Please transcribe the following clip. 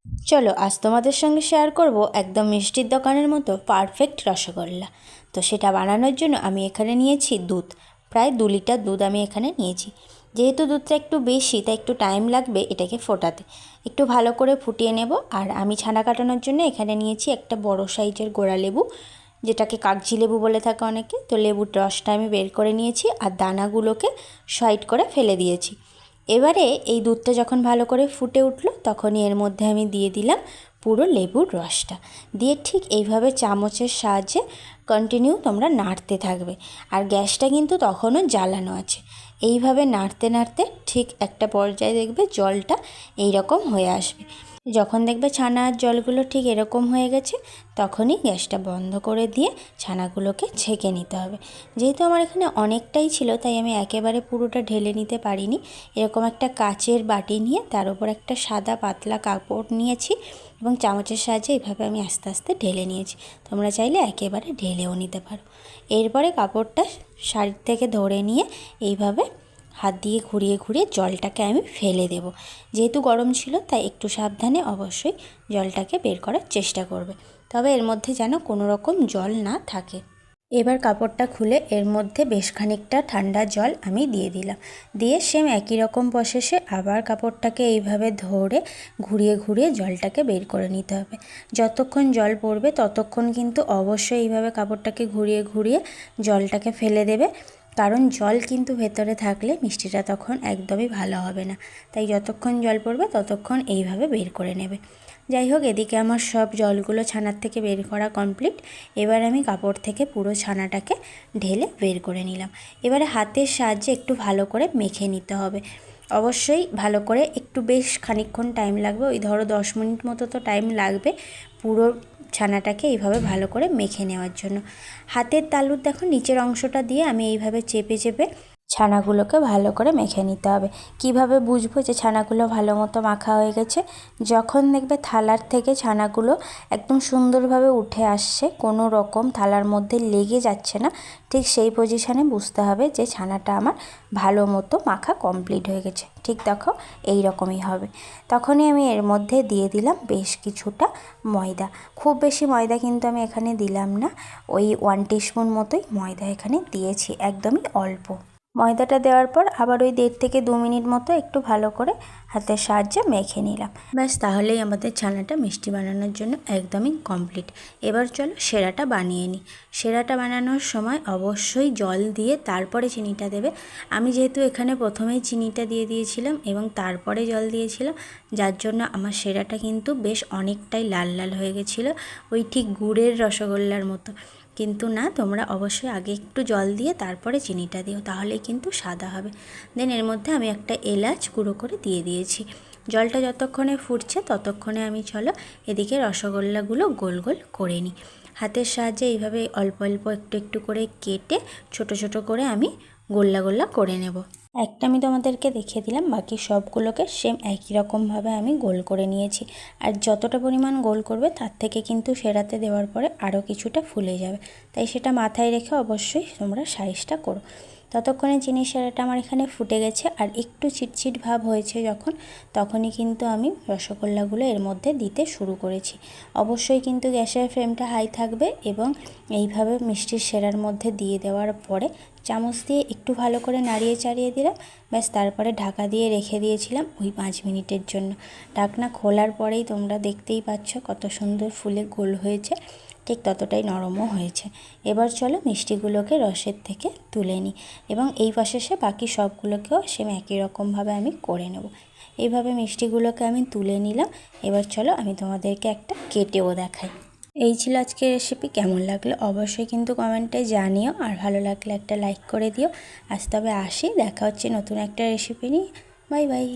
চলো আজ তোমাদের সঙ্গে শেয়ার করব একদম মিষ্টির দোকানের মতো পারফেক্ট রসগোল্লা। তো সেটা বানানোর জন্য আমি এখানে নিয়েছি দুধ, প্রায় 2 লিটার দুধ আমি এখানে নিয়েছি। যেহেতু দুধটা একটু বেশি তাই একটু টাইম লাগবে এটাকে ফোটাতে। একটু ভালো করে ফুটিয়ে নেব। আর আমি ছানা কাটানোর জন্য এখানে নিয়েছি একটা বড় সাইজের গোড়া লেবু, যেটাকে কাগজি লেবু বলে থাকে অনেকে। তো লেবুর রসটা আমি বের করে নিয়েছি আর দানাগুলোকে সাইড করে ফেলে দিয়েছি। এবারে এই দুধটা যখন ভালো করে ফুটে উঠলো তখনই এর মধ্যে আমি দিয়ে দিলাম পুরো লেবুর রসটা। দিয়ে ঠিক এইভাবে চামচের সাহায্যে কন্টিনিউ তোমরা নাড়তে থাকবে। আর গ্যাসটা কিন্তু তখনও জ্বালানো আছে। এইভাবে নাড়তে নাড়তে ঠিক একটা পর্যায়ে দেখবে জলটা এই রকম হয়ে আসবে। যখন দেখবে ছানার জলগুলো ঠিক এরকম হয়ে গেছে তখনই গ্যাসটা বন্ধ করে দিয়ে ছানাগুলোকে ছেঁকে নিতে হবে। যেহেতু আমার এখানে অনেকটাই ছিল তাই আমি একেবারে পুরোটা ঢেলে নিতে পারিনি। এরকম একটা কাচের বাটি নিয়ে তার উপর একটা সাদা পাতলা কাপড় নিয়েছি এবং চামচের সাহায্যে এইভাবে আমি আস্তে আস্তে ঢেলে নিয়েছি। তোমরা চাইলে একেবারে ঢেলেও নিতে পারো। এরপরে কাপড়টা সাইড থেকে ধরে নিয়ে এইভাবে হাত দিয়ে ঘুরিয়ে ঘুরিয়ে জলটাকে আমি ফেলে দেব। যেহেতু গরম ছিল তাই একটু সাবধানে অবশ্যই জলটাকে বের করার চেষ্টা করবে, তবে এর মধ্যে যেন কোনো রকম জল না থাকে। এবার কাপড়টা খুলে এর মধ্যে বেশ খানিকটা ঠান্ডা জল আমি দিয়ে দিলাম। দিয়ে সেম একই রকম প্রসেসে আবার কাপড়টাকে এইভাবে ধরে ঘুরিয়ে ঘুরিয়ে জলটাকে বের করে নিতে হবে। যতক্ষণ জল পড়বে ততক্ষণ কিন্তু অবশ্যই এইভাবে কাপড়টাকে ঘুরিয়ে ঘুরিয়ে জলটাকে ফেলে দেবে, কারণ জল কিন্তু ভেতরে থাকলে মিষ্টিটা তখন একদমই ভালো হবে না। তাই যতক্ষণ জল পড়বে ততক্ষণ এইভাবে বের করে নেবে। যাই হোক, এদিকে আমার সব জলগুলো ছানার থেকে বের করা কমপ্লিট। এবার আমি কাপড় থেকে পুরো ছানাটাকে ঢেলে বের করে নিলাম। এবারে হাতের সাহায্যে একটু ভালো করে মেখে নিতে হবে। অবশ্যই ভালো করে একটু বেশ খানিকক্ষণ টাইম লাগবে, ওই ধরো 10 মিনিট মতো তো টাইম লাগবে পুরো ছানাটাকে এইভাবে ভালো করে মেখে নেওয়ার জন্য। হাতের তালুর দেখো নিচের অংশটা দিয়ে আমি এইভাবে চেপে চেপে ছানাগুলোকে ভালো করে মেখে নিতে হবে। কিভাবে বুঝবো যে ছানাগুলো ভালো মতো মাখা হয়ে গেছে? যখন দেখবে থালার থেকে ছানাগুলো একদম সুন্দরভাবে উঠে আসছে, কোনো রকম থালার মধ্যে লেগে যাচ্ছে না, ঠিক সেই পজিশানে বুঝতে হবে যে ছানাটা আমার ভালো মতো মাখা কমপ্লিট হয়ে গেছে। ঠিক দেখো এই রকমই হবে। তখনই আমি এর মধ্যে দিয়ে দিলাম বেশ কিছুটা ময়দা। খুব বেশি ময়দা কিন্তু আমি এখানে দিলাম না, ওই 1 টিস্পুন মতোই ময়দা এখানে দিয়েছি, একদমই অল্প। ময়দাটা দেওয়ার পর আবার ওই 1.5 থেকে 2 মিনিট মতো একটু ভালো করে হাতের সাহায্যে মেখে নিলাম। ব্যাস, তাহলেই আমাদের ছানাটা মিষ্টি বানানোর জন্য একদমই কমপ্লিট। এবার চলো সেরাটা বানিয়ে নিই। সেরাটা বানানোর সময় অবশ্যই জল দিয়ে তারপরে চিনিটা দেবে। আমি যেহেতু এখানে প্রথমেই চিনিটা দিয়ে দিয়েছিলাম এবং তারপরে জল দিয়েছিলাম, যার জন্য আমার সেরাটা কিন্তু বেশ অনেকটাই লাল লাল হয়ে গেছিলো, ওই ঠিক গুড়ের রসগোল্লার মতো। কিন্তু না, তোমরা অবশ্যই আগে একটু জল দিয়ে তারপরে চিনিটা দিও, তাহলেই কিন্তু সাদা হবে। দেন এর মধ্যে আমি একটা এলাচ গুঁড়ো করে দিয়ে দিয়েছি। জলটা যতক্ষণে ফুটছে ততক্ষণে আমি চলো এদিকে রসগোল্লাগুলো গোল গোল করে নিই। হাতের সাহায্যে এইভাবে অল্প অল্প একটু একটু করে কেটে ছোট ছোট করে আমি গোল্লা গোল্লা করে নেব। একটা আমি তোমাদেরকে দেখিয়ে দিলাম, বাকি সবগুলোকে সেম একই রকমভাবে আমি গোল করে নিয়েছি। আর যতটা পরিমাণ গোল করবে তার থেকে কিন্তু সেরাতে দেওয়ার পরে আরও কিছুটা ফুলে যাবে, তাই সেটা মাথায় রেখে অবশ্যই তোমরা সাইজটা করো। ততক্ষণে চিনি সেরাটা আমার এখানে ফুটে গেছে আর একটু চিটচিট ভাব হয়েছে যখন, তখনই কিন্তু আমি রসগোল্লাগুলো এর মধ্যে দিতে শুরু করেছি। অবশ্যই কিন্তু গ্যাসের ফ্লেমটা হাই থাকবে এবং এইভাবে মিষ্টির সেরার মধ্যে দিয়ে দেওয়ার পরে চামচ দিয়ে একটু ভালো করে নাড়িয়ে চাড়িয়ে দিলাম। ব্যাস, তারপরে ঢাকা দিয়ে রেখে দিয়েছিলাম ওই 5 মিনিটের জন্য। ঢাকনা খোলার পরেই তোমরা দেখতেই পাচ্ছ কত সুন্দর ফুলে গোল হয়েছে, ঠিক ততটাই নরমও হয়েছে। এবার চলো মিষ্টিগুলোকে রসের থেকে তুলে নিই এবং এই প্রসেসে বাকি সবগুলোকেও সেম একই রকমভাবে আমি করে নেব। এইভাবে মিষ্টিগুলোকে আমি তুলে নিলাম। এবার চলো আমি তোমাদেরকে একটা কেটেও দেখাই। এই ছিল আজকের রেসিপি। কেমন লাগলো অবশ্যই কিন্তু কমেন্টে জানিও, আর ভালো লাগলে একটা লাইক করে দিও। আজ তবে আসি, দেখা হচ্ছে নতুন একটা রেসিপি নিয়ে। Bye bye.